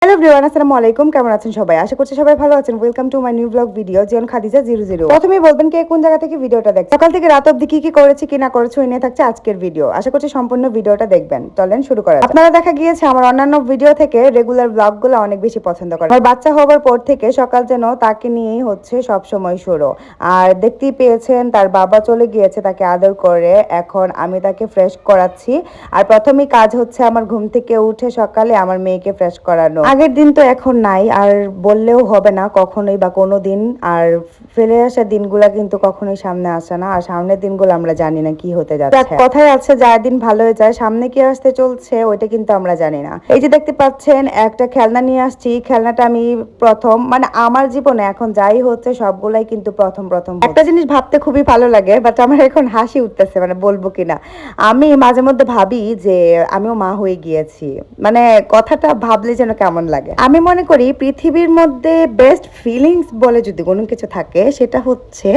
Hello everyone, আসসালামু আলাইকুম। কেমন আছেন সবাই? আশা করছি সবাই ভালো আছেন। Welcome to my new blog video Jeon Khadija 00। প্রথমেই বলবেন কে কোন জায়গা থেকে ভিডিওটা দেখছেন। সকাল থেকে রাত অবধি কি করেছি কি না করেছি ওই নিয়ে থাকছে আজকের ভিডিও। আশা করছি সম্পূর্ণ ভিডিওটা দেখবেন। চলেন শুরু করা যাক। আপনারা দেখা গিয়েছে আমার অন্যান্য ভিডিও থেকে রেগুলার ব্লগগুলো অনেক বেশি পছন্দ করেন। আমার বাচ্চা হওয়ার পর থেকে সকাল যেন তাকে নিয়েই হচ্ছে সব সময় শুরু। আর দেখতেই পেয়েছেন তার বাবা চলে গিয়েছে তাকে আদর করে। এখন আমি তাকে ফ্রেশ করাচ্ছি। আর প্রথমেই কাজ হচ্ছে আমার ঘুম থেকে উঠে সকালে আমার মেয়েকে ফ্রেশ করানো। আগের দিন তো এখন নাই, আর বললেও হবে না কখনোই বা কোনো দিন। আর ফেলে আসা দিনগুলা কিন্তু কখনোই সামনে আসে না, আর সামনের দিনগুলো আমরা জানি না কি হতে যাচ্ছে। কথায় আছে যার দিন ভালো হয়ে যায়, সামনে কি আসতে চলছে ওইটা কিন্তু আমরা জানি না। এই যে দেখতে পাচ্ছেন একটা খেলনা নিয়ে আসছি। খেলনাটা আমি প্রথম, মানে আমার জীবনে এখন যাই হচ্ছে সবগুলাই কিন্তু প্রথম প্রথম। একটা জিনিস ভাবতে খুবই ভালো লাগে, বাট আমার এখন হাসি উঠতেছে, মানে বলবো কিনা। আমি মাঝে মধ্যে ভাবি যে আমিও মা হয়ে গিয়েছি, মানে কথাটা ভাবলে যেন কেমন লাগে। আমি মনে করি পৃথিবীর মধ্যে বেস্ট ফিলিংস বলে যদি কোনো কিছু থাকে সেটা হচ্ছে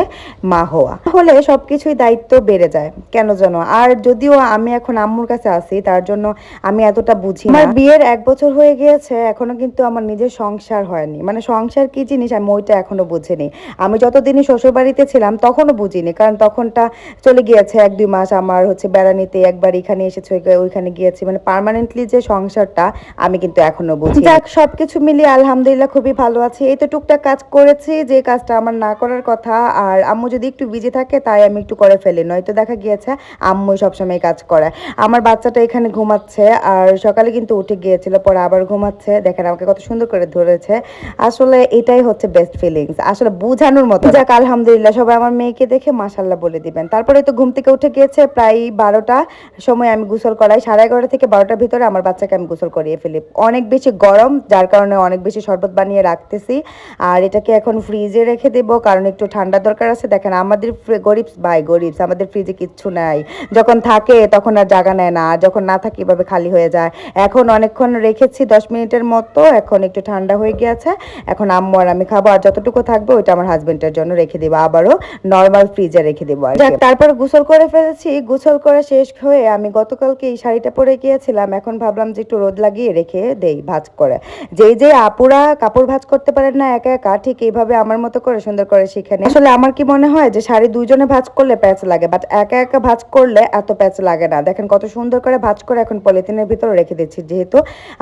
মা হওয়া। হলে সবকিছুই দায়িত্ব বেড়ে যায় কেন যেন। আর যদিও আমি এখন আম্মুর কাছে আছি তার জন্য আমি এতটা বুঝি না। আমার বিয়ের 1 বছর হয়ে গিয়েছে, এখনো কিন্তু আমার নিজের সংসার হয়নি। মানে সংসার কি জিনিস আমি ওইটা এখনো বুঝিনি। আমি যতদিনই শ্বশুর বাড়িতে ছিলাম তখনও বুঝিনি, কারণ তখনটা চলে গিয়েছে 1-2 মাস আমার হচ্ছে বেড়ানিতে। একবার এখানে এসেছে ওইখানে গিয়েছি, মানে পার্মানেন্টলি যে সংসারটা আমি কিন্তু এখনো বুঝি। যাক, সবকিছু মিলিয়ে আলহামদুলিল্লাহ খুবই ভালো আছি। এই তো টুকটাক কাজ করেছি যে কাজটা আমার না করার কথা। আর আম্মু যদি একটু বিজি থাকে তাই আমি একটু করে ফেলি, নয়তো দেখা গিয়েছে আম্মু সবসময় কাজ করে। আমার বাচ্চাটা এখানে ঘুমাচ্ছে, আর সকালে কিন্তু উঠে গিয়েছিল, পরে আবার ঘুমাচ্ছে। দেখেন আমাকে কত সুন্দর করে ধরেছে। আসলে এটাই হচ্ছে বেস্ট ফিলিংস, আসলে বোঝানোর মতো। যাক আলহামদুলিল্লাহ, সবাই আমার মেয়েকে দেখে মাশাআল্লাহ বলে দিবেন। তারপরে তো ঘুম থেকে উঠে গিয়েছে প্রায় 12টা সময় আমি গোসল করাই। 11:30 থেকে 12টার ভিতরে আমার বাচ্চাকে আমি গোসল করিয়ে ফেলি। অনেক বেশি গরম, যার কারণে অনেক বেশি শরবত বানিয়ে রাখতেছি। আর এটাকে এখন ফ্রিজে রেখে দেব, কারণ একটু ঠান্ডা দরকার আছে। দেখেন আমাদের গরিবস, আমাদের ফ্রিজে কিচ্ছু নাই। যখন থাকে তখন আর জায়গা নেয় না, আর যখন না থাকে এভাবে খালি হয়ে যায়। এখন অনেকক্ষণ রেখেছি, 10 মিনিটের মতো। এখন একটু ঠান্ডা হয়ে গিয়েছে। এখন আম্মু আর আমি খাবো, আর যতটুকু থাকবে ওইটা আমার হাজবেন্ডের জন্য রেখে দেবো, আবারও নর্মাল ফ্রিজে রেখে দেবো। আর তারপর গোসল করে ফেলেছি। গোসল করে শেষ হয়ে আমি গতকালকে এই শাড়িটা পরে গিয়েছিলাম। এখন ভাবলাম যে একটু রোদ লাগিয়ে রেখে দেই ভাঁজ করে। যে আপুরা কাপড় ভাঁজ করতে পারেন না একা একা, ঠিক এইভাবে আমার মতো করে সুন্দর করে শিখে নেই। আসলে আমার কি মনে হয় যে শাড়ি দুইজনে ভাঁজ করলে প্যাচ লাগে, বাট একা একা ভাঁজ করলে এত প্যাচ লাগে না। দেখেন কত সুন্দর করে ভাঁজ করে এখন পলিথিনের ভিতরে রেখে দিচ্ছি, যেহেতু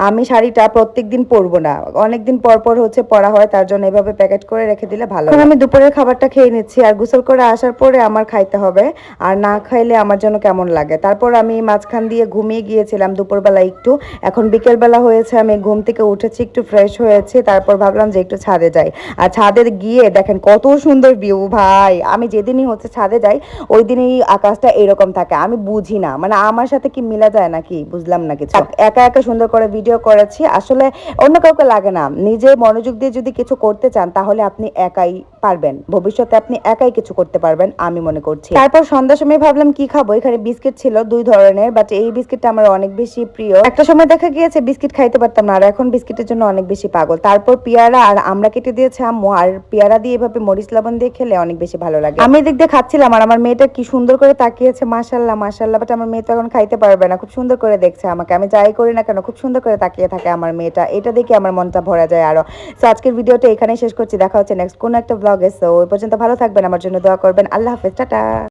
আমি শাড়িটা প্রত্যেকদিন পরবো না, অনেকদিন পর পর হচ্ছে পরা হয়, তার জন্য এভাবে প্যাকেট করে রেখে দিলে ভালো। এখন আমি দুপুরের খাবারটা খেয়ে নিচ্ছি, আর গোসল করে আসার পরে আমার খাইতে হবে, আর না খাইলে আমার জন্য কেমন লাগে। তারপর আমি মাঝখান দিয়ে ঘুমিয়ে গিয়েছিলাম দুপুরবেলা একটু। এখন বিকেলবেলা হয়েছে, আমি ঘুম থেকে উঠেছি, একটু ফ্রেশ হয়েছে। তারপর ভাবলাম যে একটু ছাদে যাই। আর ছাদে গিয়ে দেখেন কত সুন্দর ভিউ ভাই। আমি যেদিনই হচ্ছে ছাদে যাই ওই দিনই আকাশটা এরকম থাকে। আমি বুঝি না, মানে আমার সাথে কি মিলা যায় নাকি, বুঝলাম না কিছু। একা একা সুন্দর করে ভিডিও করেছি, আসলে অন্য কাউকে লাগে না। নিজে মনোযোগ দিয়ে যদি কিছু করতে চান তাহলে আপনি একাই পারবেন, ভবিষ্যতে আপনি একাই কিছু করতে পারবেন আমি মনে করছি। তারপর সন্ধ্যার সময় ভাবলাম কি খাবো। এখানে বিস্কিট ছিল 2 ধরনের, বাট এই বিস্কিটটা আমার অনেক বেশি প্রিয়। একটা সময় দেখা গিয়েছে বিস্কিট খাইতে পারতাম না, আর এখন বিস্কিটের জন্য অনেক বেশি পাগল। তারপর পেয়ারা আর আমরা কেটে দিয়েছে আম্মু, আর পেয়ারা দিয়ে এভাবে মরিচ লবণ দিয়ে খেলে অনেক বেশি ভালো লাগে। আমি এদিক দিয়ে খাচ্ছিলাম, আর আমার মেয়েটা কি সুন্দর করে তাকিয়েছে, মাশাআল্লাহ মাশাআল্লাহ। বাট আমার মেয়ে তো এখন খাইতে পারবে না, খুব সুন্দর করে দেখছে আমাকে। আমি যাই করি না কেন খুব সুন্দর করে তাকিয়ে থাকে আমার মেয়েটা, এটা দেখে আমার মনটা ভরা যায় আরো। সো আজকের ভিডিওটা এখানেই শেষ করছি, দেখা হচ্ছে নেক্সট কোন একটা ব্লগে। সো ওই পর্যন্ত ভালো থাকবেন, আমার জন্য দোয়া করবেন। আল্লাহ হাফেজ, টাটা।